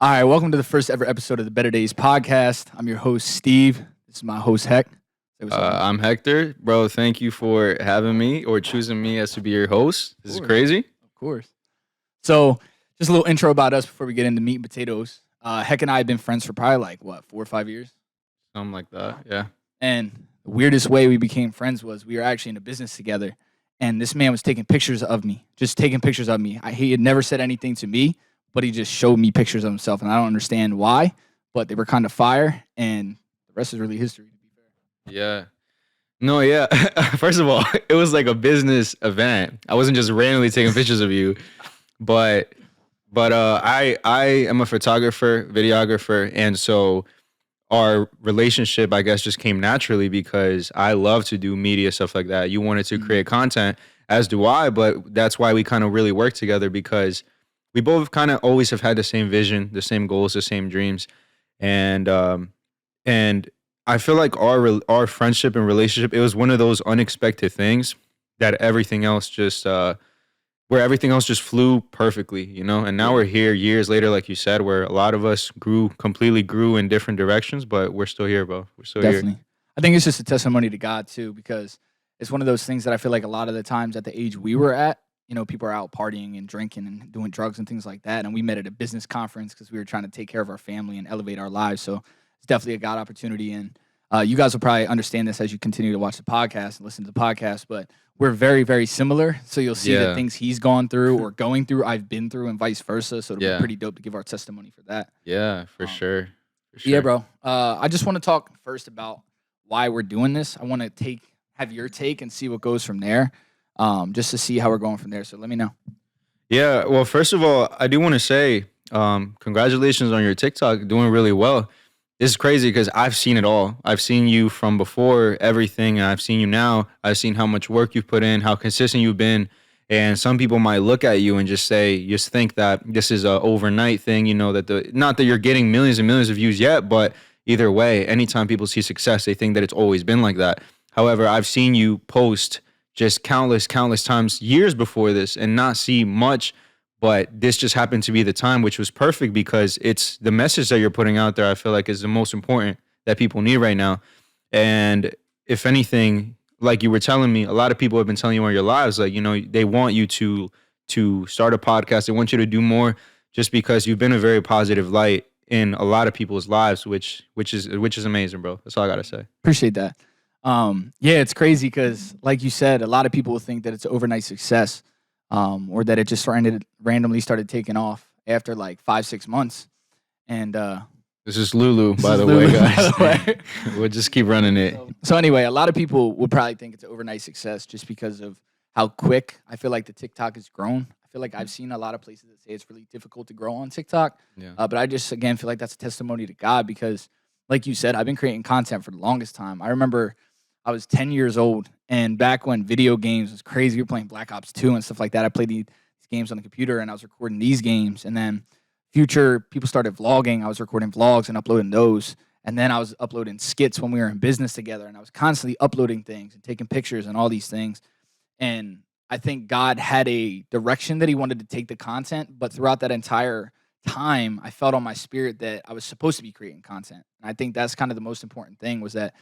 All right, welcome to the first ever episode of the Better Days podcast. I'm your host, Steve. This is my host, Heck. Say what's up, man. I'm Hector, bro. Thank you for having me or choosing me as to be your host. This is Of course, crazy. of course. So, just a little intro about us before we get into meat and potatoes. Heck and I have been friends for probably 4 or 5 years. Something like that. Yeah. And the weirdest way we became friends was we were actually in a business together. And this man was taking pictures of me, just taking pictures of me. He had never said anything to me, but he just showed me pictures of himself. And I don't understand why, but they were kind of fire. And the rest is really history, to be fair. Yeah. No, yeah. First of all, it was like a business event. I wasn't just randomly taking pictures of you, but I am a photographer, videographer, and so our relationship, I guess, just came naturally because I love to do media stuff like that. You wanted to create content, as do I, but that's why we kind of really work together because we both kind of always have had the same vision, the same goals, the same dreams, and and I feel like our friendship and relationship, it was one of those unexpected things that everything else just where everything else just flew perfectly, you know? And now we're here years later, like you said, where a lot of us completely grew in different directions, but we're still here, bro. We're still here. Definitely. I think it's just a testimony to God too, because it's one of those things that I feel like a lot of the times at the age we were at, people are out partying and drinking and doing drugs and things like that. And we met at a business conference because we were trying to take care of our family and elevate our lives. So it's definitely a God opportunity. And you guys will probably understand this as you continue to watch the podcast and listen to the podcast, but we're very, very similar. So you'll see the Yeah. things he's gone through or going through, I've been through, and vice versa. So it'll Yeah. be pretty dope to give our testimony for that. Yeah, for Um, sure. For sure. Yeah, bro. I just want to talk first about why we're doing this. I want to have your take and see what goes from there, just to see how we're going from there. So let me know. Yeah, well, first of all, I do want to say, congratulations on your TikTok doing really well. It's crazy because I've seen it all. I've seen you from before everything, and I've seen you now. I've seen how much work you've put in, how consistent you've been. And some people might look at you and just think that this is a overnight thing, not that you're getting millions and millions of views yet, but either way, anytime people see success, they think that it's always been like that. However, I've seen you post just countless times years before this and not see much, but this just happened to be the time, which was perfect because it's the message that you're putting out there. I feel like is the most important that people need right now. And if anything, like you were telling me, a lot of people have been telling you in your lives, like, they want you to start a podcast. They want you to do more just because you've been a very positive light in a lot of people's lives, which is amazing, bro. That's all I gotta say. Appreciate that. Yeah, it's crazy because, like you said, a lot of people will think that it's overnight success, or that it just randomly started taking off after like 5-6 months. And This is Lulu, by is the Lulu, way, by guys. the way. We'll just keep running it. So anyway, a lot of people would probably think it's overnight success just because of how quick I feel like the TikTok has grown. I feel like I've seen a lot of places that say it's really difficult to grow on TikTok. Yeah. But I just, again, feel like that's a testimony to God because, like you said, I've been creating content for the longest time. I remember I was 10 years old, and back when video games was crazy, we were playing Black Ops 2 and stuff like that. I played these games on the computer, and I was recording these games. And then future people started vlogging. I was recording vlogs and uploading those. And then I was uploading skits when we were in business together. And I was constantly uploading things and taking pictures and all these things. And I think God had a direction that he wanted to take the content. But throughout that entire time, I felt on my spirit that I was supposed to be creating content. And I think that's kind of the most important thing was that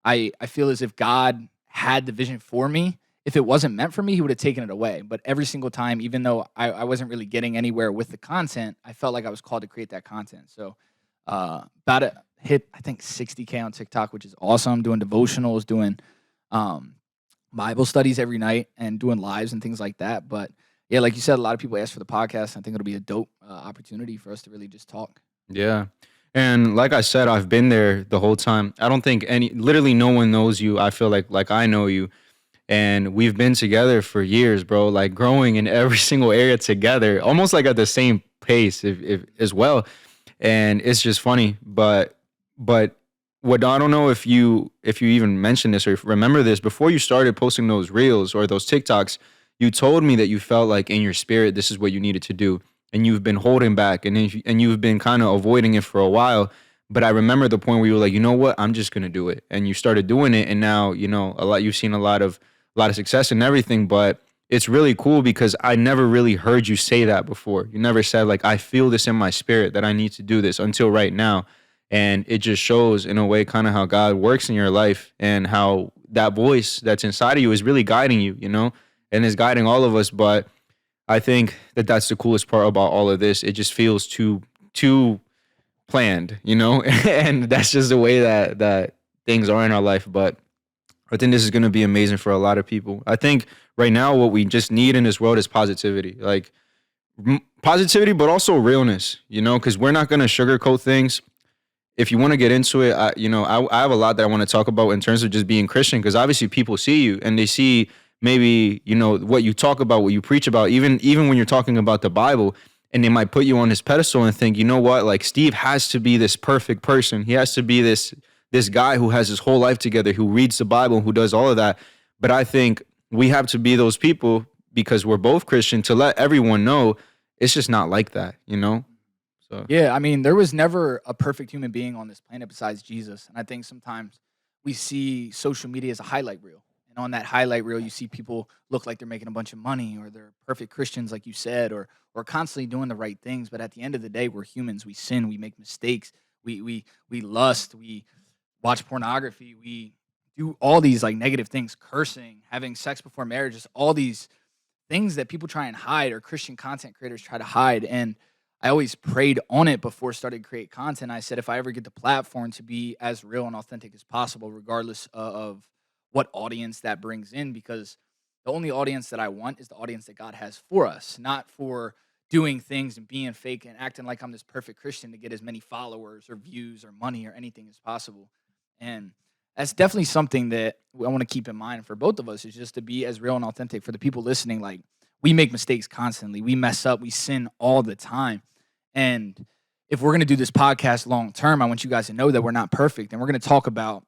I feel as if God had the vision for me. If it wasn't meant for me, he would have taken it away. But every single time, even though I wasn't really getting anywhere with the content, I felt like I was called to create that content. So about to hit, I think, 60K on TikTok, which is awesome. Doing devotionals, doing Bible studies every night, and doing lives and things like that. But yeah, like you said, a lot of people ask for the podcast. I think it'll be a dope opportunity for us to really just talk. Yeah. And like I said, I've been there the whole time. I don't think literally no one knows you. I feel like I know you. And we've been together for years, bro, like growing in every single area together, almost like at the same pace if as well. And it's just funny. But what I don't know if you even mentioned this or remember this, before you started posting those reels or those TikToks, you told me that you felt like in your spirit this is what you needed to do. And you've been holding back and you've been kind of avoiding it for a while. But I remember the point where you were like, you know what, I'm just gonna do it. And you started doing it, and now, you've seen a lot of success and everything. But it's really cool because I never really heard you say that before. You never said like, I feel this in my spirit that I need to do this until right now. And it just shows in a way kind of how God works in your life and how that voice that's inside of you is really guiding you, and is guiding all of us. But I think that that's the coolest part about all of this. It just feels too planned, and that's just the way that things are in our life. But I think this is going to be amazing for a lot of people. I think right now what we just need in this world is positivity, like positivity, but also realness, because we're not going to sugarcoat things. If you want to get into it, I have a lot that I want to talk about in terms of just being Christian, because obviously people see you and they see maybe, what you talk about, what you preach about, even when you're talking about the Bible, and they might put you on this pedestal and think, you know what, like Steve has to be this perfect person. He has to be this guy who has his whole life together, who reads the Bible, who does all of that. But I think we have to be those people because we're both Christian to let everyone know it's just not like that. So Yeah, I mean, there was never a perfect human being on this planet besides Jesus. And I think sometimes we see social media as a highlight reel. And on that highlight reel, you see people look like they're making a bunch of money or they're perfect Christians, like you said, or constantly doing the right things. But at the end of the day, we're humans. We sin, we make mistakes, we lust, we watch pornography, we do all these like negative things, cursing, having sex before marriage, just all these things that people try and hide or Christian content creators try to hide. And I always prayed on it before starting to create content. I said, if I ever get the platform to be as real and authentic as possible, regardless of what audience that brings in, because the only audience that I want is the audience that God has for us, not for doing things and being fake and acting like I'm this perfect Christian to get as many followers or views or money or anything as possible. And that's definitely something that I want to keep in mind for both of us, is just to be as real and authentic for the people listening. Like, we make mistakes constantly. We mess up. We sin all the time. And if we're going to do this podcast long term, I want you guys to know that we're not perfect. And we're going to talk about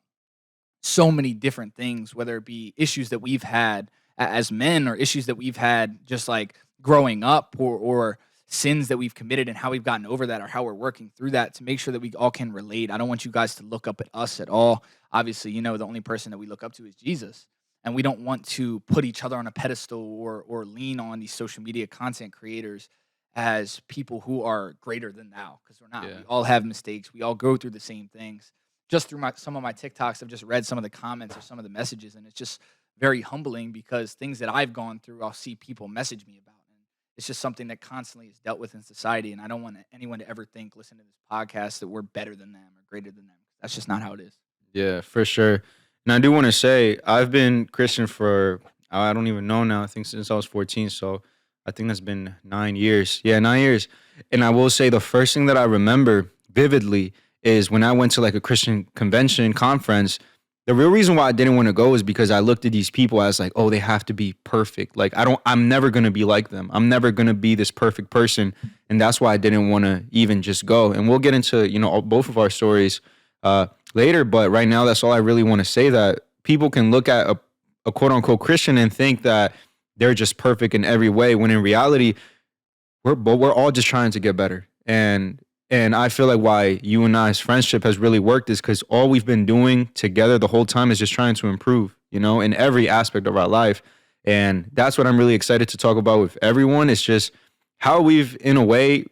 so many different things, whether it be issues that we've had as men or issues that we've had just like growing up, or sins that we've committed and how we've gotten over that or how we're working through that, to make sure that we all can relate. I don't want you guys to look up at us at all. Obviously, the only person that we look up to is Jesus. And we don't want to put each other on a pedestal or lean on these social media content creators as people who are greater than thou, because we're not. yeah. We all have mistakes. We all go through the same things. Just through some of my TikToks, I've just read some of the comments or some of the messages, and it's just very humbling, because things that I've gone through, I'll see people message me about. And it's just something that constantly is dealt with in society. And I don't want anyone to ever think, listen to this podcast, that we're better than them or greater than them. That's just not how it is. Yeah, for sure. And I do want to say I've been Christian for, I don't even know now. I think since I was 14. So I think that's been 9 years. Yeah, 9 years. And I will say the first thing that I remember vividly is when I went to like a Christian convention conference. The real reason why I didn't want to go is because I looked at these people as like, oh, they have to be perfect. Like, I'm never going to be like them. I'm never going to be this perfect person. And that's why I didn't want to even just go. And we'll get into, both of our stories later. But right now, that's all I really want to say, that people can look at a quote unquote Christian and think that they're just perfect in every way, when in reality, we're all just trying to get better. And I feel like why you and I's friendship has really worked is because all we've been doing together the whole time is just trying to improve, in every aspect of our life. And that's what I'm really excited to talk about with everyone. It's just how we've, in a way,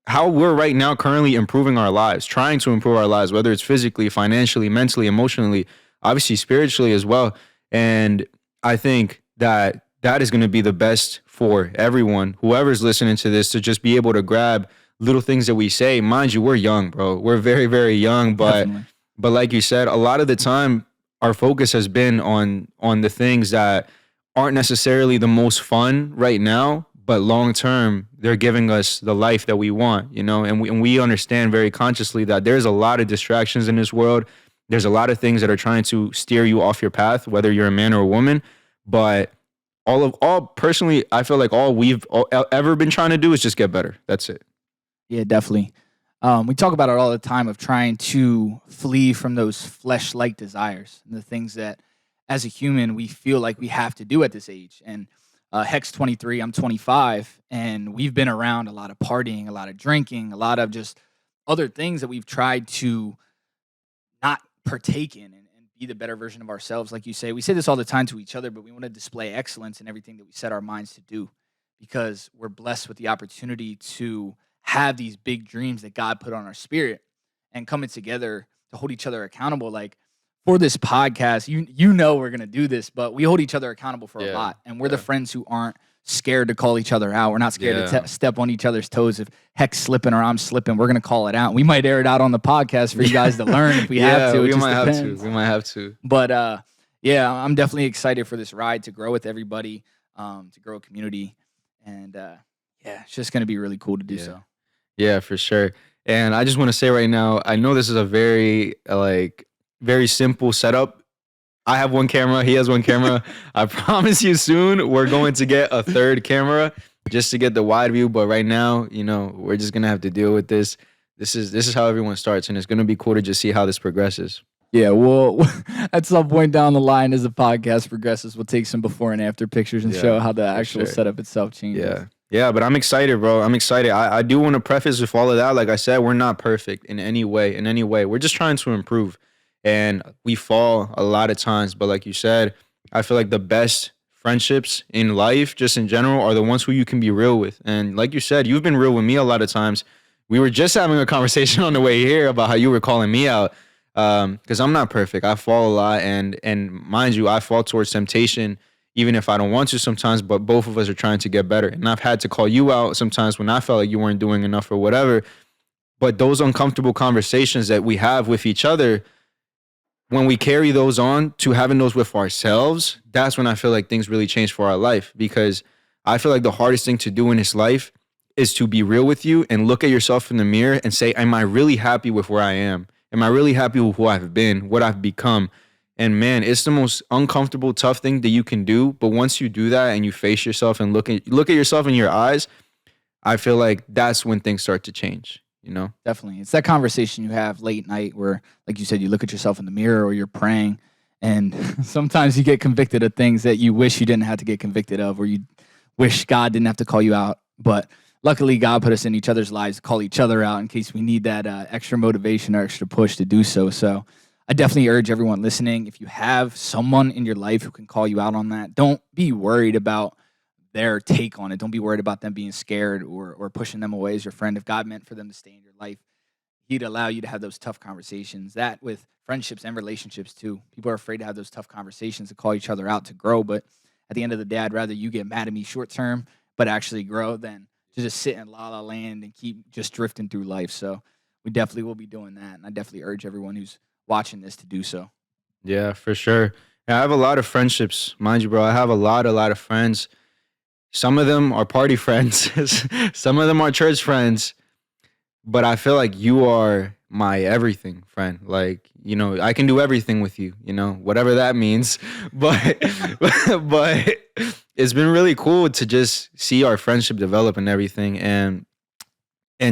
how we're right now currently improving our lives, trying to improve our lives, whether it's physically, financially, mentally, emotionally, obviously spiritually as well. And I think that is going to be the best for everyone, whoever's listening to this, to just be able to grab little things that we say. Mind you, we're young, bro. We're very, very young, Definitely. but like you said, a lot of the time our focus has been on the things that aren't necessarily the most fun right now, but long term they're giving us the life that we want, and we understand very consciously that there's a lot of distractions in this world. There's a lot of things that are trying to steer you off your path, whether you're a man or a woman. But all personally, I feel like all we've ever been trying to do is just get better. That's it. Yeah, definitely. We talk about it all the time, of trying to flee from those flesh-like desires and the things that, as a human, we feel like we have to do at this age. And Hex 23, I'm 25, and we've been around a lot of partying, a lot of drinking, a lot of just other things that we've tried to not partake in and be the better version of ourselves. Like you say, we say this all the time to each other, but we want to display excellence in everything that we set our minds to do because we're blessed with the opportunity to have these big dreams that God put on our spirit and coming together to hold each other accountable. Like for this podcast, you know we're gonna do this, but we hold each other accountable for a Yeah. lot, and we're the Yeah. friends who aren't scared to call each other out. We're not scared to Yeah. step on each other's toes. If Heck's slipping or I'm slipping, we're gonna call it out. We might air it out on the podcast for you guys to learn if we have to. It we just might have depends. to. We might have to. But yeah, I'm definitely excited for this ride to grow with everybody, to grow a community, and yeah, it's just gonna be really cool to do Yeah. so. Yeah, for sure. And I just want to say right now, I know this is a very very simple setup. I have one camera, he has one camera. I promise you soon we're going to get a third camera just to get the wide view, but right now, we're just going to have to deal with this. This is how everyone starts, and it's going to be cool to just see how this progresses. Yeah, well, at some point down the line, as the podcast progresses, we'll take some before and after pictures and Yeah, show how the for actual sure. setup itself changes. Yeah. Yeah, but I'm excited, bro. I'm excited. I do want to preface with all of that. Like I said, we're not perfect in any way. In any way. We're just trying to improve. And we fall a lot of times. But like you said, I feel like the best friendships in life, just in general, are the ones who you can be real with. And like you said, you've been real with me a lot of times. We were just having a conversation on the way here about how you were calling me out. Because I'm not perfect. I fall a lot. And mind you, I fall towards temptation even if I don't want to sometimes, but both of us are trying to get better. And I've had to call you out sometimes when I felt like you weren't doing enough or whatever. But those uncomfortable conversations that we have with each other, when we carry those on to having those with ourselves, that's when I feel like things really change for our life. Because I feel like the hardest thing to do in this life is to be real with you and look at yourself in the mirror and say, am I really happy with where I am? Am I really happy with who I've been, what I've become? And man, it's the most uncomfortable, tough thing that you can do. But once you do that and you face yourself and look at yourself in your eyes, I feel like that's when things start to change, Definitely. It's that conversation you have late night where, like you said, you look at yourself in the mirror or you're praying, and sometimes you get convicted of things that you wish you didn't have to get convicted of, or you wish God didn't have to call you out. But luckily, God put us in each other's lives to call each other out in case we need that extra motivation or extra push to do so. So I definitely urge everyone listening, if you have someone in your life who can call you out on that, don't be worried about their take on it. Don't be worried about them being scared or pushing them away as your friend. If God meant for them to stay in your life, He'd allow you to have those tough conversations. That with friendships and relationships too. People are afraid to have those tough conversations to call each other out to grow. But at the end of the day, I'd rather you get mad at me short term, but actually grow than to just sit in la la land and keep just drifting through life. So we definitely will be doing that. And I definitely urge everyone who's watching this to do so. Yeah, for sure. Yeah, I have a lot of friendships, mind you, bro. I have a lot of friends. Some of them are party friends. Some of them are church friends. But I feel like you are my everything friend. Like, I can do everything with you, whatever that means. But but it's been really cool to just see our friendship develop and everything. And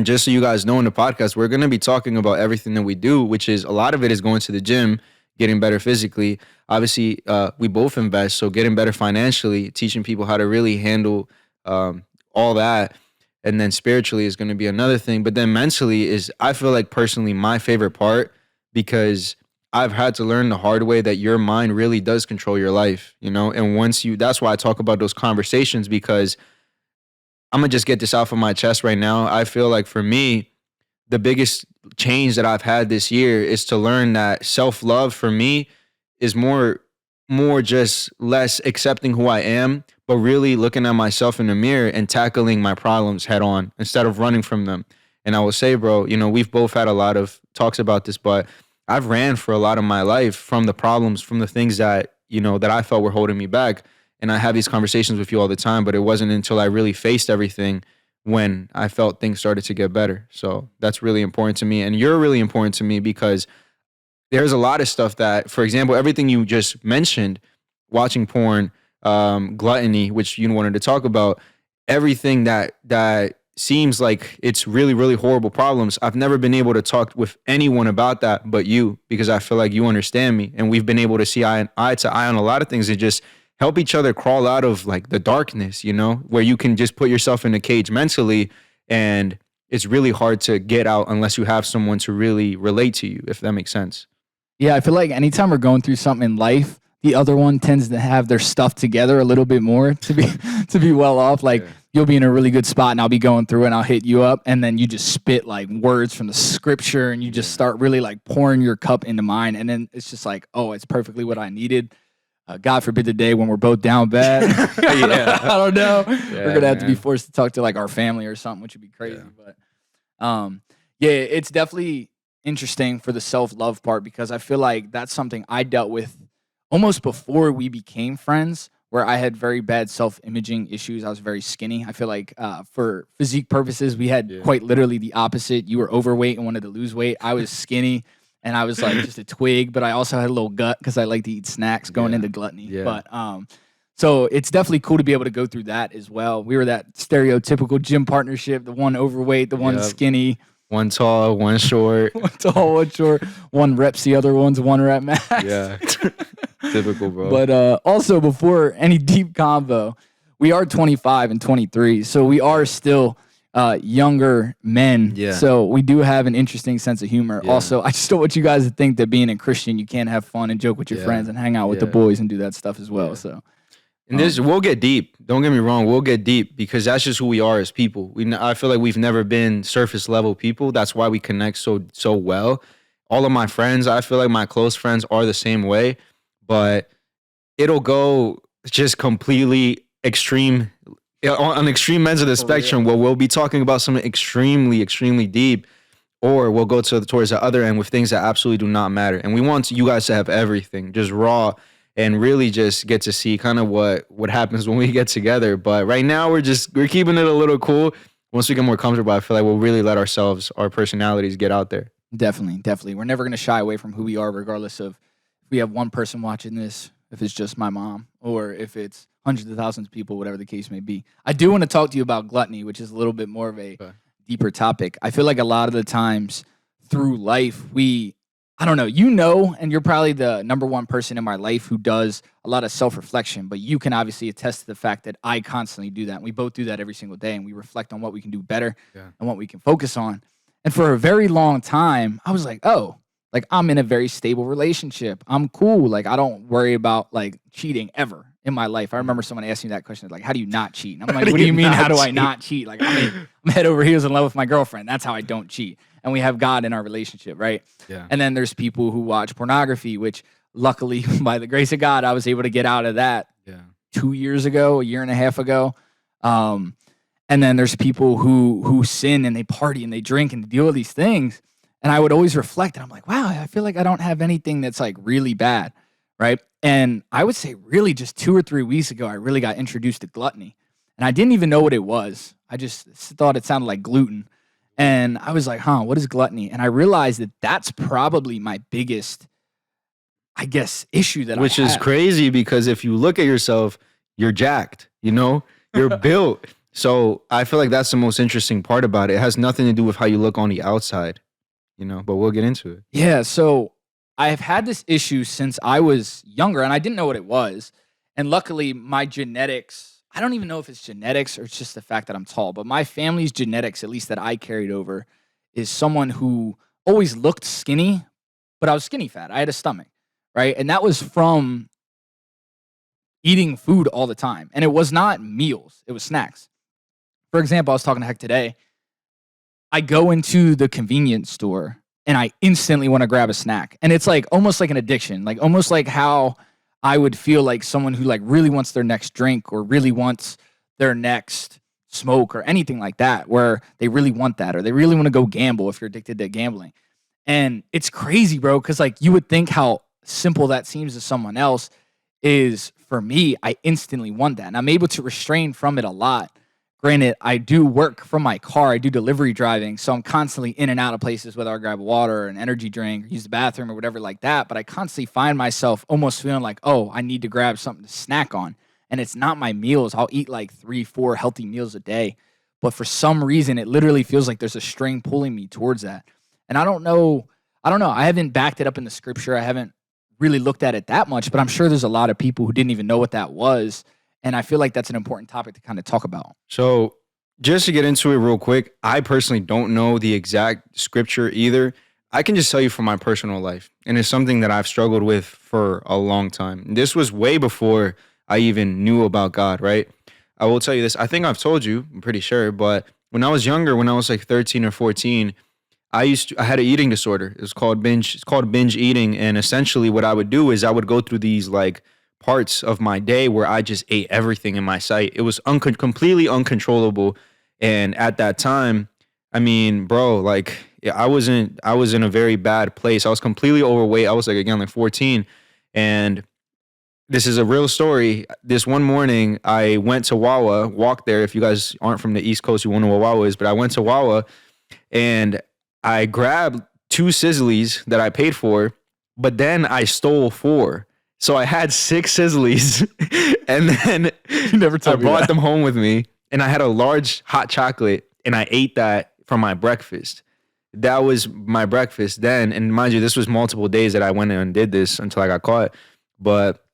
just so you guys know in the podcast, we're going to be talking about everything that we do, which is a lot of it is going to the gym, getting better physically. Obviously, we both invest, so getting better financially, teaching people how to really handle all that. And then spiritually is going to be another thing. But then mentally is, I feel like personally, my favorite part, because I've had to learn the hard way that your mind really does control your life, And that's why I talk about those conversations, because I'm going to just get this off of my chest right now. I feel like for me, the biggest change that I've had this year is to learn that self-love for me is more just less accepting who I am, but really looking at myself in the mirror and tackling my problems head on instead of running from them. And I will say, bro, we've both had a lot of talks about this, but I've ran for a lot of my life from the problems, from the things that, that I felt were holding me back. And I have these conversations with you all the time, but it wasn't until I really faced everything when I felt things started to get better. So that's really important to me. And you're really important to me because there's a lot of stuff that, for example, everything you just mentioned, watching porn, gluttony, which you wanted to talk about, everything that seems like it's really, really horrible problems. I've never been able to talk with anyone about that but you, because I feel like you understand me. And we've been able to see eye to eye on a lot of things and just help each other crawl out of like the darkness, where you can just put yourself in a cage mentally, and it's really hard to get out unless you have someone to really relate to you, if that makes sense. Yeah, I feel like anytime we're going through something in life, the other one tends to have their stuff together a little bit more to be to be well off. Like Yeah. you'll be in a really good spot and I'll be going through and I'll hit you up and then you just spit like words from the scripture and you just Yeah. start really like pouring your cup into mine and then it's just like, oh, it's perfectly what I needed. God forbid the day when we're both down bad. Yeah. I don't know. Yeah, We're gonna have to be man. forced to talk to like our family or something, which would be crazy. Yeah. But yeah, it's definitely interesting for the self-love part because I feel like that's something I dealt with almost before we became friends where I had very bad self-imaging issues. I was very skinny. I feel like for physique purposes, we had Yeah. quite literally the opposite. You were overweight and wanted to lose weight. I was skinny and I was like just a twig, but I also had a little gut because I like to eat snacks going Yeah. into gluttony. Yeah. But so it's definitely cool to be able to go through that as well. We were that stereotypical gym partnership, the one overweight, the one Yep. skinny, One tall, one short. one tall, one short, one reps, the other one's one rep max. Yeah. Typical, bro. But also, before any deep convo, we are 25 and 23, so we are still younger men. Yeah. So we do have an interesting sense of humor. Yeah. Also, I just don't want you guys to think that being a Christian, you can't have fun and joke with your Yeah. friends and hang out with the Yeah. boys and do that stuff as well. Yeah. So And this, we'll get deep. Don't get me wrong. We'll get deep because that's just who we are as people. I feel like we've never been surface level people. That's why we connect so well. All of my friends, I feel like my close friends are the same way, but it'll go just completely extreme on extreme ends of the spectrum where we'll be talking about something extremely deep, or we'll go towards the other end with things that absolutely do not matter. And we want you guys to have everything, just raw, and really just get to see kind of what happens when we get together. But right now we're keeping it a little cool. Once we get more comfortable, I feel like we'll really let our personalities get out there. definitely, we're never going to shy away from who we are, regardless of if we have one person watching this, if it's just my mom, or if it's hundreds of thousands of people, whatever the case may be. I do want to talk to you about gluttony, which is a little bit more of a Okay. deeper topic. I feel like a lot of the times through life, I don't know, and you're probably the number one person in my life who does a lot of self reflection, but you can obviously attest to the fact that I constantly do that. And we both do that every single day, and we reflect on what we can do better Yeah. and what we can focus on. And for a very long time, I was like, oh, like I'm in a very stable relationship. I'm cool. Like I don't worry about like cheating ever in my life. I remember someone asking me that question, like, how do you not cheat? And I'm like, what do you mean? How do I not cheat? Like I'm head over heels in love with my girlfriend. That's how I don't cheat. And we have God in our relationship, right? Yeah. And then there's people who watch pornography, which luckily, by the grace of God, I was able to get out of that Yeah. 2 years ago, a year and a half ago. And then there's people who sin and they party and they drink and deal with these things. And I would always reflect and I'm like, wow, I feel like I don't have anything that's like really bad, right? And I would say really just 2 or 3 weeks ago, I really got introduced to gluttony. And I didn't even know what it was. I just thought it sounded like gluten. And I was like, what is gluttony? And I realized that that's probably my biggest, I guess, issue that Which I is have. crazy because if you look at yourself, you're jacked, you're built. So I feel like that's the most interesting part about it. It has nothing to do with how you look on the outside, but we'll get into it. Yeah, so I have had this issue since I was younger and I didn't know what it was. And luckily, my genetics, I don't even know if it's genetics or it's just the fact that I'm tall, but my family's genetics, at least that I carried over, is someone who always looked skinny, but I was skinny fat. I had a stomach, right? And that was from eating food all the time. And it was not meals, it was snacks. For example, I was talking to Heck today. I go into the convenience store and I instantly want to grab a snack. And it's like almost like an addiction, like almost like how I would feel like someone who like really wants their next drink or really wants their next smoke or anything like that, where they really want that or they really want to go gamble if you're addicted to gambling. And it's crazy, bro, because like you would think how simple that seems to someone else is for me, I instantly want that. And I'm able to restrain from it a lot. Granted, I do work from my car. I do delivery driving. So I'm constantly in and out of places, whether I grab water or an energy drink or use the bathroom or whatever like that. But I constantly find myself almost feeling like, oh, I need to grab something to snack on. And it's not my meals. I'll eat like 3-4 healthy meals a day. But for some reason, it literally feels like there's a string pulling me towards that. And I don't know. I haven't backed it up in the scripture. I haven't really looked at it that much, but I'm sure there's a lot of people who didn't even know what that was. And I feel like that's an important topic to kind of talk about. So just to get into it real quick, I personally don't know the exact scripture either, I can just tell you from my personal life, and it's something that I've struggled with for a long time. This was way before I even knew about God, right? I will tell you this. I think I've told you, I'm pretty sure, but when I was younger, when I was like 13 or 14, I had an eating disorder. It's called binge eating. And essentially what I would do is I would go through these like parts of my day where I just ate everything in my sight. It was completely uncontrollable. And at that time, I mean, bro, like yeah, I was in a very bad place. I was completely overweight. I was like again like 14, and this is a real story. This one morning, I went to Wawa, walked there. If you guys aren't from the East Coast, you won't know what Wawa is, but I went to Wawa and I grabbed two Sizzlies that I paid for, but then I stole four. So I had six Sizzlies and then You never I told me brought that. them home with me and I had a large hot chocolate and I ate that for my breakfast. That was my breakfast then. And mind you, this was multiple days that I went and did this until I got caught. But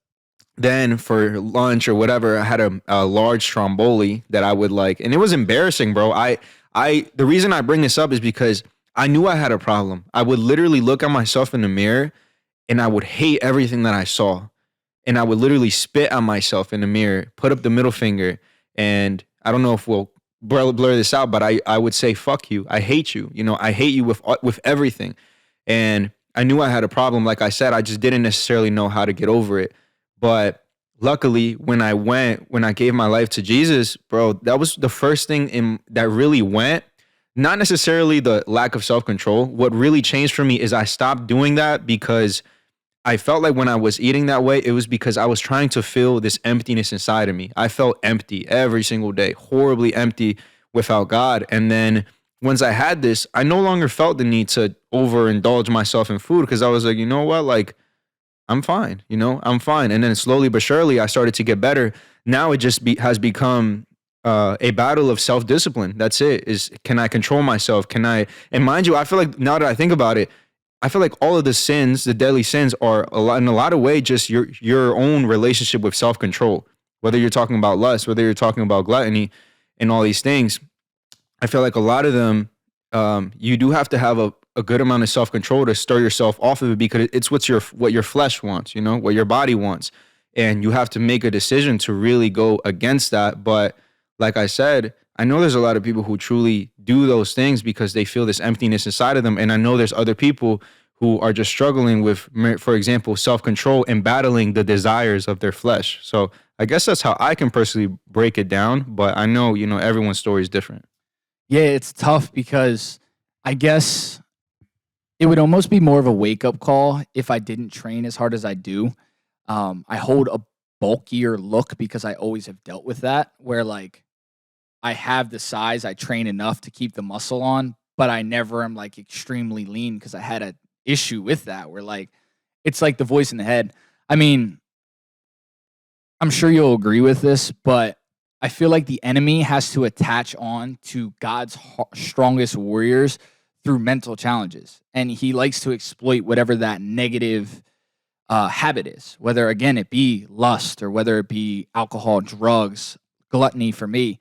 then for lunch or whatever, I had a large stromboli that I would like, and it was embarrassing, bro. The reason I bring this up is because I knew I had a problem. I would literally look at myself in the mirror and I would hate everything that I saw. And I would literally spit on myself in the mirror, put up the middle finger, and I don't know if we'll blur this out, but I would say, fuck you. I hate you. You know, I hate you with everything. And I knew I had a problem. Like I said, I just didn't necessarily know how to get over it. But luckily, when I gave my life to Jesus, bro, that was the first thing that really went. Not necessarily the lack of self-control. What really changed for me is I stopped doing that because I felt like when I was eating that way, it was because I was trying to fill this emptiness inside of me. I felt empty every single day, horribly empty without God. And then once I had this, I no longer felt the need to overindulge myself in food because I was like, you know what? Like, I'm fine, I'm fine. And then slowly but surely, I started to get better. Now it just has become a battle of self-discipline. That's it. Can I control myself? And mind you, I feel like now that I think about it, I feel like all of the sins, the deadly sins, are in a lot of ways just your own relationship with self-control. Whether you're talking about lust, whether you're talking about gluttony, and all these things, I feel like a lot of them, you do have to have a good amount of self-control to stir yourself off of it because it's what your flesh wants, what your body wants, and you have to make a decision to really go against that. But like I said, I know there's a lot of people who truly do those things because they feel this emptiness inside of them. And I know there's other people who are just struggling with, for example, self-control and battling the desires of their flesh. So I guess that's how I can personally break it down. But I know, everyone's story is different. Yeah, it's tough because I guess it would almost be more of a wake-up call if I didn't train as hard as I do. I hold a bulkier look because I always have dealt with that, where like I have the size, I train enough to keep the muscle on, but I never am like extremely lean because I had a issue with that where like it's like the voice in the head. I mean, I'm sure you'll agree with this, but I feel like the enemy has to attach on to God's strongest warriors through mental challenges. And he likes to exploit whatever that negative habit is, whether, again, it be lust or whether it be alcohol, drugs, gluttony for me.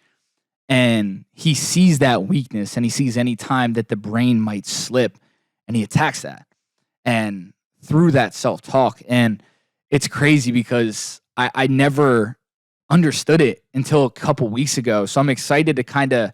And he sees that weakness and he sees any time that the brain might slip and he attacks that. And through that self-talk. And it's crazy because I never understood it until a couple weeks ago. So I'm excited to kind of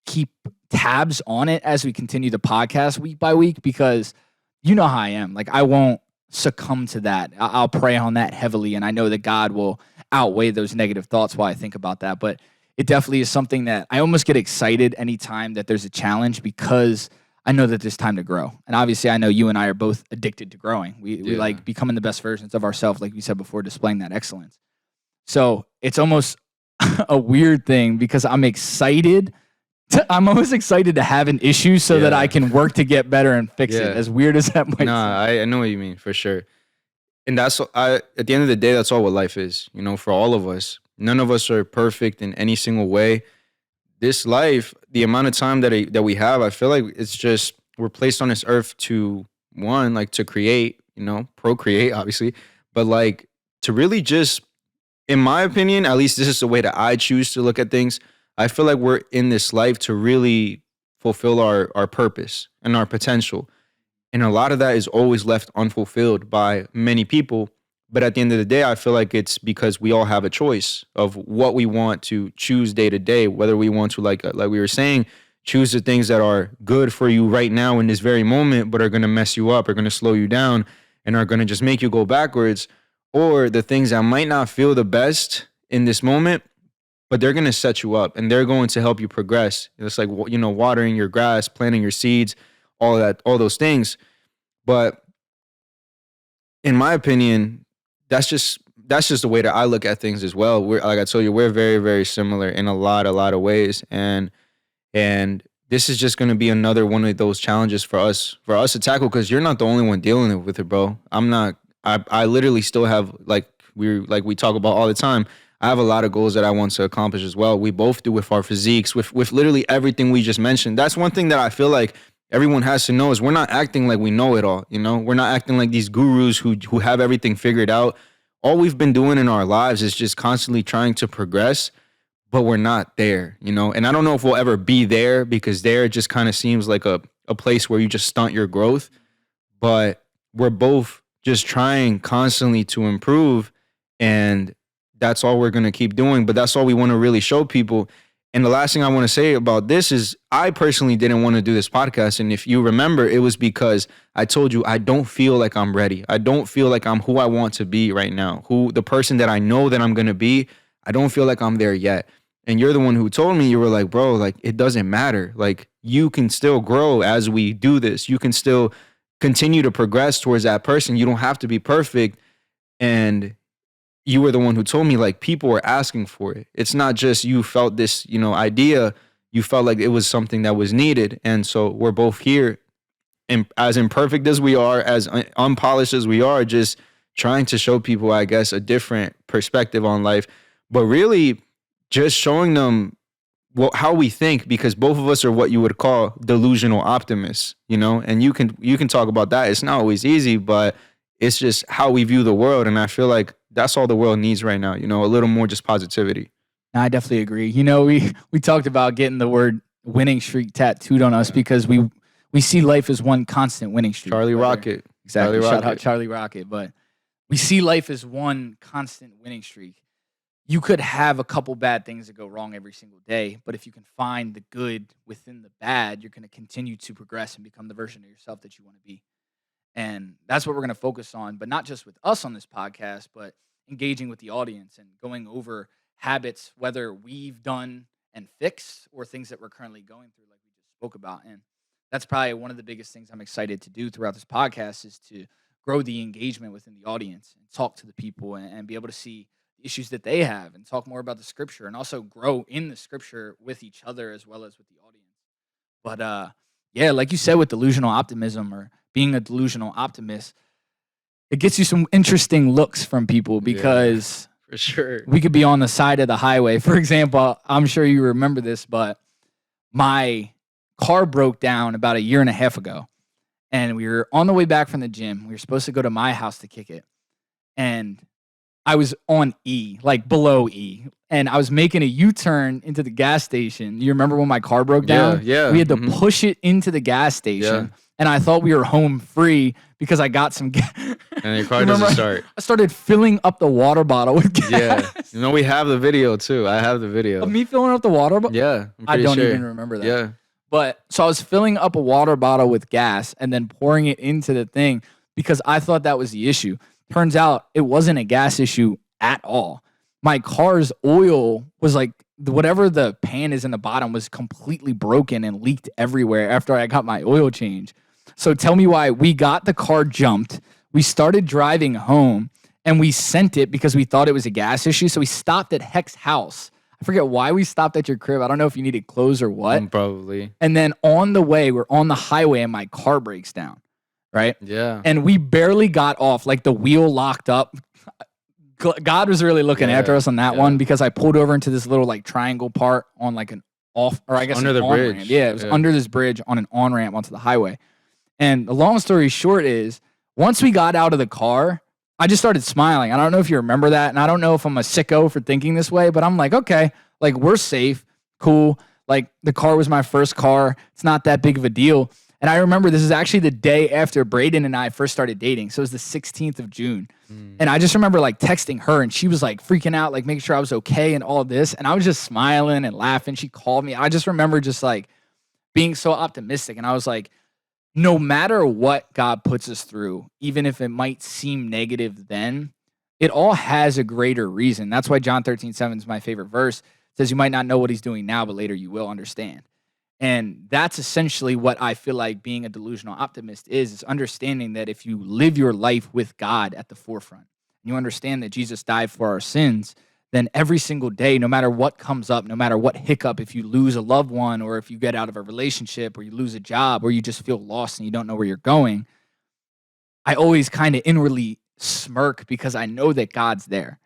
keep tabs on it as we continue the podcast week by week because you know how I am. Like I won't succumb to that. I'll pray on that heavily. And I know that God will outweigh those negative thoughts while I think about that. But it definitely is something that I almost get excited anytime that there's a challenge because I know that there's time to grow. And obviously I know you and I are both addicted to growing. We like becoming the best versions of ourselves, like we said before, displaying that excellence. So it's almost a weird thing because I'm almost excited to have an issue so that I can work to get better and fix it. As weird as that might seem. I know what you mean for sure. And at the end of the day, that's all what life is, for all of us. None of us are perfect in any single way. This life, the amount of time that we have, I feel like it's just, we're placed on this earth to to create, procreate, obviously, but like to really just, in my opinion, at least this is the way that I choose to look at things. I feel like we're in this life to really fulfill our purpose and our potential. And a lot of that is always left unfulfilled by many people. But at the end of the day, I feel like it's because we all have a choice of what we want to choose day to day, whether we want to, like we were saying, choose the things that are good for you right now in this very moment, but are going to mess you up, are going to slow you down, and are going to just make you go backwards, or the things that might not feel the best in this moment, but they're going to set you up and they're going to help you progress. It's like, watering your grass, planting your seeds, all of that, all those things. But in my opinion, that's just the way that I look at things as well. We're, like I told you, we're very, very similar in a lot of ways. And this is just going to be another one of those challenges for us to tackle, because you're not the only one dealing with it, bro. I literally still have, like we talk about all the time, I have a lot of goals that I want to accomplish as well. We both do with our physiques, with literally everything we just mentioned. That's one thing that I feel like everyone has to know, is we're not acting like we know it all. We're not acting like these gurus who have everything figured out. All we've been doing in our lives is just constantly trying to progress, but we're not there, And I don't know if we'll ever be there, because there just kind of seems like a place where you just stunt your growth. But we're both just trying constantly to improve, and that's all we're going to keep doing. But that's all we want to really show people. And the last thing I want to say about this is, I personally didn't want to do this podcast. And if you remember, it was because I told you I don't feel like I'm ready. I don't feel like I'm who I want to be right now, the person that I know that I'm going to be. I don't feel like I'm there yet. And you're the one who told me, you were like, bro, like, it doesn't matter. Like, you can still grow as we do this. You can still continue to progress towards that person. You don't have to be perfect. And you were the one who told me, like, people were asking for it. It's not just you felt this, idea. You felt like it was something that was needed. And so we're both here, and as imperfect as we are, as unpolished as we are, just trying to show people, I guess, a different perspective on life, but really just showing them how we think, because both of us are what you would call delusional optimists, and you can talk about that. It's not always easy, but it's just how we view the world. And I feel like that's all the world needs right now, a little more just positivity. I definitely agree. We talked about getting the word winning streak tattooed on us because we see life as one constant winning streak. Charlie Rocket. Exactly. Shout out Charlie Rocket. But we see life as one constant winning streak. You could have a couple bad things that go wrong every single day, but if you can find the good within the bad, you're going to continue to progress and become the version of yourself that you want to be. And that's what we're going to focus on, but not just with us on this podcast, but engaging with the audience and going over habits, whether we've done and fixed or things that we're currently going through, like we just spoke about. And that's probably one of the biggest things I'm excited to do throughout this podcast, is to grow the engagement within the audience and talk to the people and be able to see the issues that they have and talk more about the scripture, and also grow in the scripture with each other as well as with the audience. But yeah, like you said, with delusional optimism, or being a delusional optimist, it gets you some interesting looks from people, because for sure, we could be on the side of the highway. For example, I'm sure you remember this, but my car broke down about 1.5 years ago, and we were on the way back from the gym. We were supposed to go to my house to kick it, and I was on E, like below E, and I was making a U-turn into the gas station. You remember when my car broke down? Yeah. We had to push it into the gas station, and I thought we were home free because I got some gas. And your car doesn't start. I started filling up the water bottle with gas. Yeah. We have the video too. I have the video. Of me filling up the water bottle? Yeah. I don't even remember that. Yeah. But so I was filling up a water bottle with gas and then pouring it into the thing because I thought that was the issue. Turns out it wasn't a gas issue at all. My car's oil was like, whatever the pan is in the bottom was completely broken and leaked everywhere after I got my oil change. So tell me why. We got the car jumped. We started driving home and we sent it because we thought it was a gas issue. So we stopped at Heck's house. I forget why we stopped at your crib. I don't know if you needed clothes or what. Probably. And then on the way, we're on the highway and my car breaks down. Right? Yeah. And we barely got off. Like the wheel locked up. God was really looking after us on that one, because I pulled over into this little like triangle part on like an off, or I guess under the bridge. Ramp. Yeah, it was under this bridge on an on ramp onto the highway. And the long story short is, once we got out of the car, I just started smiling. I don't know if you remember that, and I don't know if I'm a sicko for thinking this way, but I'm like, okay, like we're safe, cool. Like the car was my first car. It's not that big of a deal. And I remember this is actually the day after Braden and I first started dating. So it was the 16th of June. And I just remember like texting her and she was like freaking out, like making sure I was okay and all this. And I was just smiling and laughing. She called me. I just remember just like being so optimistic. And I was like, no matter what God puts us through, even if it might seem negative then, it all has a greater reason. That's why John 13:7 is my favorite verse. It says, you might not know what he's doing now, but later you will understand. And that's essentially what I feel like being a delusional optimist is understanding that if you live your life with God at the forefront, and you understand that Jesus died for our sins, then every single day, no matter what comes up, no matter what hiccup, if you lose a loved one or if you get out of a relationship or you lose a job or you just feel lost and you don't know where you're going, I always kind of inwardly smirk because I know that God's there.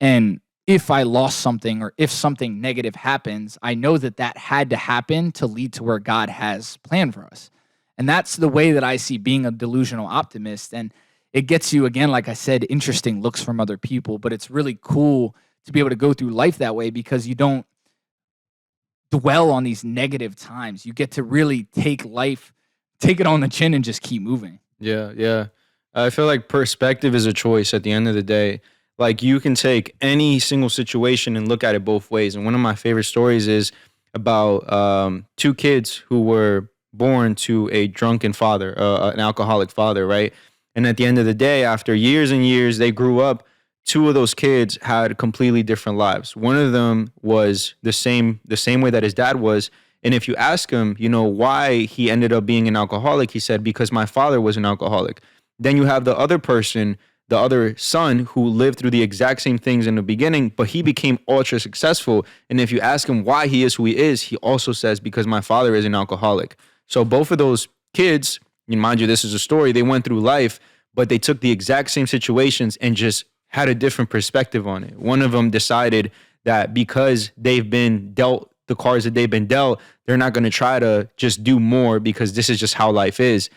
And if I lost something or if something negative happens, I know that that had to happen to lead to where God has planned for us. And that's the way that I see being a delusional optimist. And it gets you, again, like I said, interesting looks from other people, but it's really cool to be able to go through life that way because you don't dwell on these negative times. You get to really take life, take it on the chin and just keep moving. Yeah, yeah. I feel like perspective is a choice at the end of the day. Like you can take any single situation and look at it both ways. And one of my favorite stories is about two kids who were born to a drunken father, an alcoholic father, right? And at the end of the day, after years and years, they grew up. Two of those kids had completely different lives. One of them was the same way that his dad was. And if you ask him, why he ended up being an alcoholic, he said, because my father was an alcoholic. Then you have the other person, the other son who lived through the exact same things in the beginning, but he became ultra successful. And if you ask him why he is who he is, he also says, because my father is an alcoholic. So both of those kids, mind you, this is a story, they went through life, but they took the exact same situations and just had a different perspective on it. One of them decided that because they've been dealt the cards that they've been dealt, they're not going to try to just do more because this is just how life is.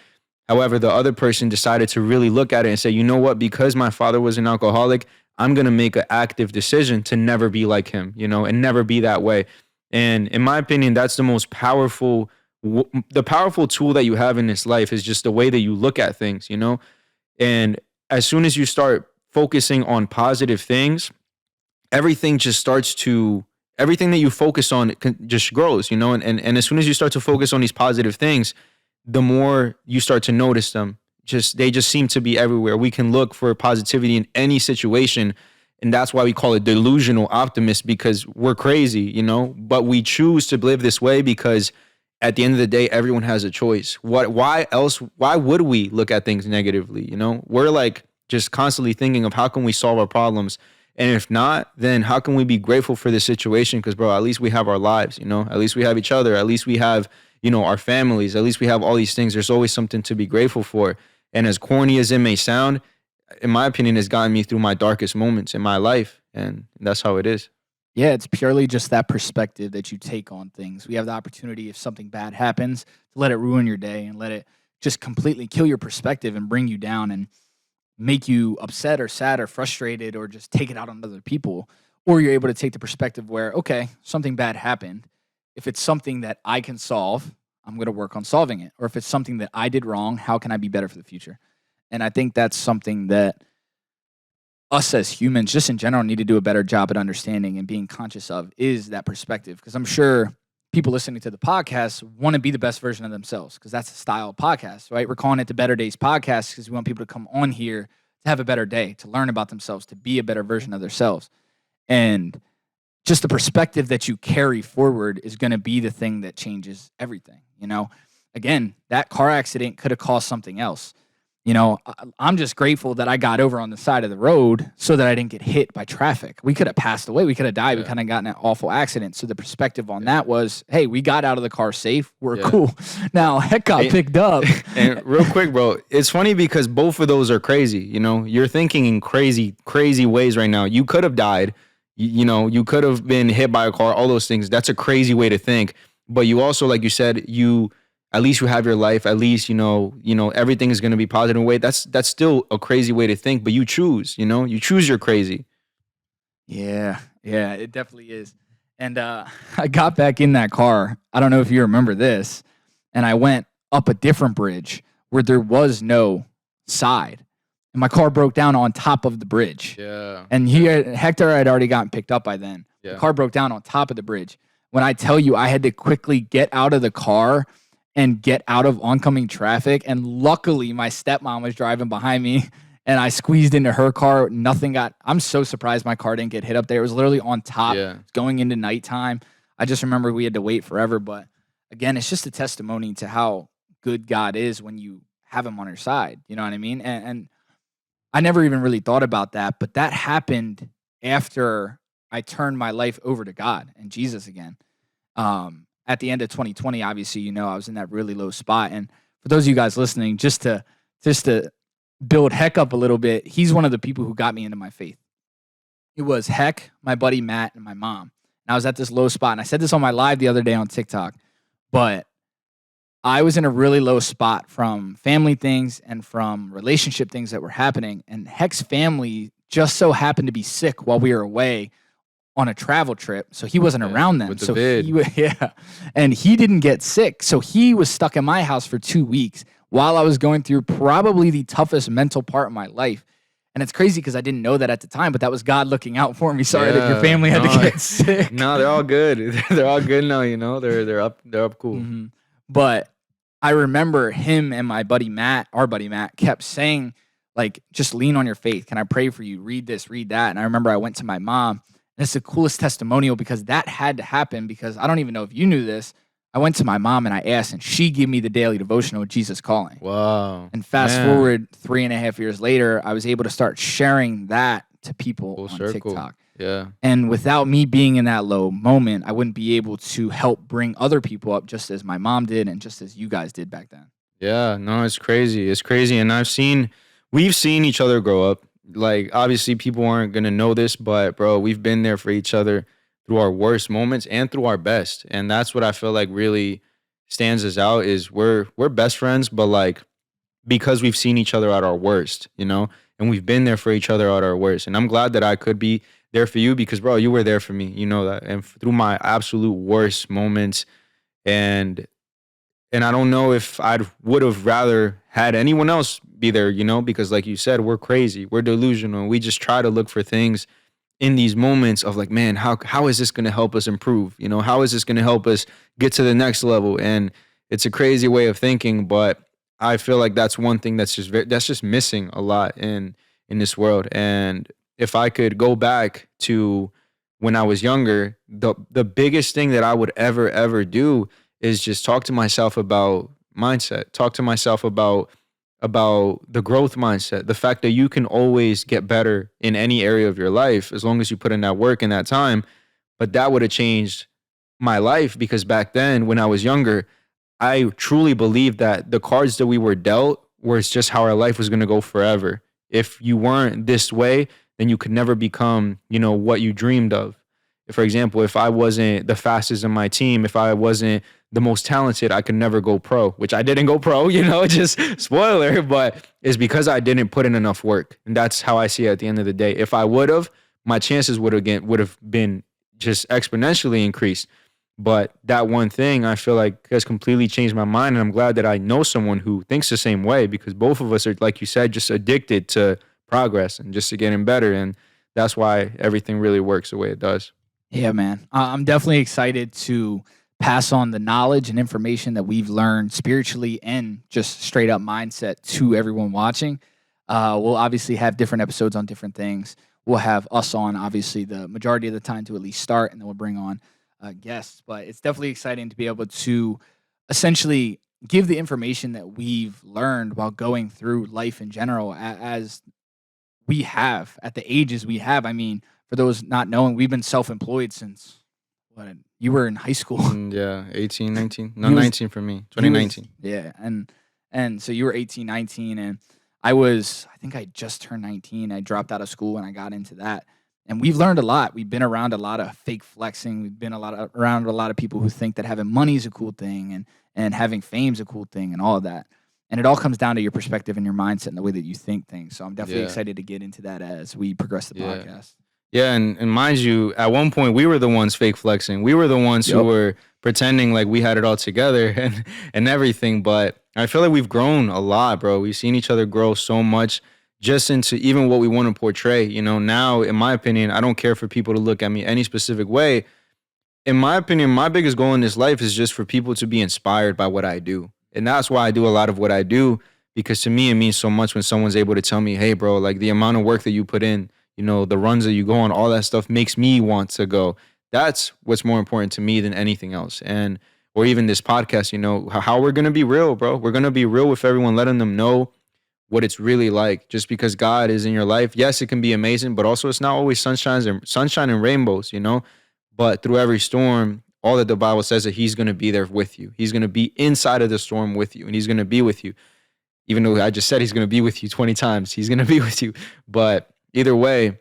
However, the other person decided to really look at it and say, you know what, because my father was an alcoholic, I'm going to make an active decision to never be like him, and never be that way. And in my opinion, that's the most powerful, the powerful tool that you have in this life is just the way that you look at things, And as soon as you start focusing on positive things, everything that you focus on just grows, and as soon as you start to focus on these positive things, the more you start to notice them. They just seem to be everywhere. We can look for positivity in any situation, and that's why we call it delusional optimist, because we're crazy, but we choose to live this way because at the end of the day, everyone has a choice. Why would we look at things negatively? We're like just constantly thinking of how can we solve our problems. And if not, then how can we be grateful for this situation? Because, bro, at least we have our lives, at least we have each other. At least we have, our families. At least we have all these things. There's always something to be grateful for. And as corny as it may sound, in my opinion, it's gotten me through my darkest moments in my life. And that's how it is. Yeah, it's purely just that perspective that you take on things. We have the opportunity, if something bad happens, to let it ruin your day and let it just completely kill your perspective and bring you down and make you upset or sad or frustrated or just take it out on other people. Or you're able to take the perspective where, okay, something bad happened. If it's something that I can solve, I'm going to work on solving it. Or if it's something that I did wrong, how can I be better for the future? And I think that's something that us as humans, just in general, need to do a better job at understanding and being conscious of is that perspective. Because I'm sure people listening to the podcast want to be the best version of themselves because that's the style of podcast, right? We're calling it the Better Days Podcast because we want people to come on here to have a better day, to learn about themselves, to be a better version of themselves. And just the perspective that you carry forward is going to be the thing that changes everything. Again, that car accident could have caused something else. I'm just grateful that I got over on the side of the road so that I didn't get hit by traffic. We could have passed away. We could have died. Yeah. We kind of got in an awful accident. So the perspective on that was, hey, we got out of the car safe. We're cool. Now, heck got picked up. And real quick, bro, it's funny because both of those are crazy. You're thinking in crazy, crazy ways right now. You could have died. You could have been hit by a car, all those things. That's a crazy way to think. But you also, like you said, at least you have your life. At least, everything is going to be positive way. That's still a crazy way to think, but you choose, you choose your crazy. Yeah, it definitely is. And I got back in that car. I don't know if you remember this. And I went up a different bridge where there was no side. And my car broke down on top of the bridge. Yeah. And Hector had already gotten picked up by then. Yeah. The car broke down on top of the bridge. When I tell you, I had to quickly get out of the car and get out of oncoming traffic. And luckily, my stepmom was driving behind me, and I squeezed into her car. I'm so surprised my car didn't get hit up there. It was literally on top. Yeah. Going into nighttime. I just remember we had to wait forever. But again, it's just a testimony to how good God is when you have him on your side. You know what I mean? And I never even really thought about that, but that happened after I turned my life over to God and Jesus again. At the end of 2020, obviously, I was in that really low spot. And for those of you guys listening, just to build Heck up a little bit, he's one of the people who got me into my faith. It was Heck, my buddy Matt, and my mom. And I was at this low spot. And I said this on my live the other day on TikTok, but I was in a really low spot from family things and from relationship things that were happening. And Heck's family just so happened to be sick while we were away on a travel trip. So he wasn't around them. With the So vid. and he didn't get sick. So he was stuck in my house for 2 weeks while I was going through probably the toughest mental part of my life. And it's crazy because I didn't know that at the time, but that was God looking out for me. Sorry that your family had to get sick. No, they're all good. They're all good now, They're up cool. Mm-hmm. But I remember him and my buddy Matt, our buddy Matt, kept saying, like, just lean on your faith. Can I pray for you? Read this, read that. And I remember I went to my mom. And it's the coolest testimonial because that had to happen because I don't even know if you knew this. I went to my mom and I asked, and she gave me the daily devotional, Jesus Calling. Wow. And fast forward 3.5 years later, I was able to start sharing that to people Full on circle. TikTok. Yeah. And without me being in that low moment, I wouldn't be able to help bring other people up just as my mom did and just as you guys did back then. Yeah, no, it's crazy. It's crazy. And we've seen each other grow up. Like, obviously people aren't going to know this, but bro, we've been there for each other through our worst moments and through our best. And that's what I feel like really stands us out is we're best friends, but like, because we've seen each other at our worst, and we've been there for each other at our worst. And I'm glad that I could be there for you because, bro, you were there for me. You know that. And through my absolute worst moments. And I don't know if I would have rather had anyone else be there, because like you said, we're crazy. We're delusional. We just try to look for things in these moments of like, man, how is this going to help us improve? How is this going to help us get to the next level? And it's a crazy way of thinking, but I feel like that's one thing that's just missing a lot in this world. And if I could go back to when I was younger, the biggest thing that I would ever do is just talk to myself about mindset, talk to myself about the growth mindset, the fact that you can always get better in any area of your life as long as you put in that work and that time. But that would have changed my life because back then when I was younger, I truly believed that the cards that we were dealt was just how our life was going to go forever. If you weren't this way, then you could never become, what you dreamed of. For example, if I wasn't the fastest in my team, if I wasn't the most talented, I could never go pro, which I didn't go pro, just spoiler, but it's because I didn't put in enough work. And that's how I see it at the end of the day. If I would have, my chances would have been just exponentially increased. But that one thing I feel like has completely changed my mind. And I'm glad that I know someone who thinks the same way because both of us are, like you said, just addicted to progress and just to getting better. And that's why everything really works the way it does. Yeah, man. I'm definitely excited to pass on the knowledge and information that we've learned spiritually and just straight up mindset to everyone watching. We'll obviously have different episodes on different things. We'll have us on, obviously, the majority of the time to at least start, and then we'll bring on guests. But it's definitely exciting to be able to essentially give the information that we've learned while going through life in general as we have at the ages we have. I mean, for those not knowing, we've been self-employed since you were in high school. Yeah, 18, 19. No, 19 for me. 2019. Yeah, and so you were 18, 19, and I think I just turned 19. I dropped out of school and I got into that. And we've learned a lot. We've been around a lot of fake flexing. We've been around a lot of people who think that having money is a cool thing and having fame is a cool thing and all of that. And it all comes down to your perspective and your mindset and the way that you think things. So I'm definitely excited to get into that as we progress the podcast. Yeah, and mind you, at one point we were the ones fake flexing. We were the ones who were pretending like we had it all together and everything. But I feel like we've grown a lot, bro. We've seen each other grow so much just into even what we want to portray. You know, now, in my opinion, I don't care for people to look at me any specific way. In my opinion, my biggest goal in this life is just for people to be inspired by what I do. And that's why I do a lot of what I do, because to me, it means so much when someone's able to tell me, hey, bro, like the amount of work that you put in, you know, the runs that you go on, all that stuff makes me want to go. That's what's more important to me than anything else. And, or even this podcast, you know, how we're going to be real, bro. We're going to be real with everyone, letting them know what it's really like. Just because God is in your life, yes, it can be amazing, but also it's not always sunshine and rainbows, you know. But through every storm, all that the Bible says that He's going to be there with you. He's going to be inside of the storm with you, and He's going to be with you. Even though I just said He's going to be with you 20 times, He's going to be with you. But either way,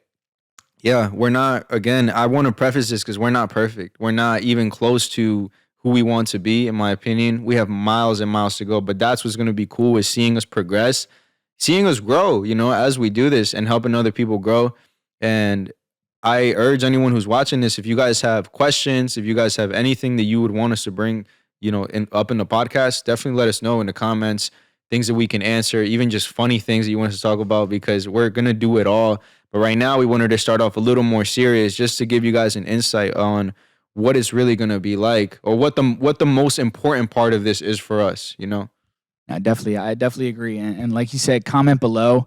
yeah, we're not, again, I want to preface this because we're not perfect. We're not even close to who we want to be, in my opinion. We have miles and miles to go, but that's what's going to be cool, is seeing us progress, seeing us grow, you know, as we do this and helping other people grow. And I urge anyone who's watching this, if you guys have questions, if you guys have anything that you would want us to bring, you know, up in the podcast, definitely let us know in the comments, things that we can answer, even just funny things that you want us to talk about, because we're going to do it all. But right now we wanted to start off a little more serious, just to give you guys an insight on what it's really going to be like, or what the most important part of this is for us, you know? I definitely agree. And like you said, comment below.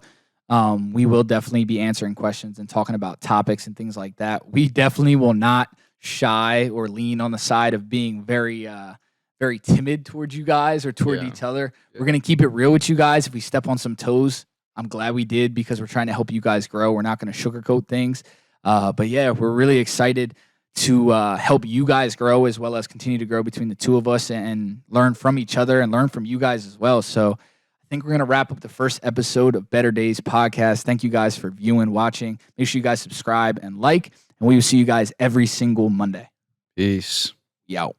We will definitely be answering questions and talking about topics and things like that. We definitely will not shy or lean on the side of being very timid towards you guys or toward each other. Yeah. We're going to keep it real with you guys. If we step on some toes, I'm glad we did, because we're trying to help you guys grow. We're not going to sugarcoat things. But yeah, we're really excited to help you guys grow, as well as continue to grow between the two of us and learn from each other and learn from you guys as well. So I think we're going to wrap up the first episode of Better Days Podcast. Thank you guys for viewing, watching. Make sure you guys subscribe and like, and we will see you guys every single Monday. Peace. Yo.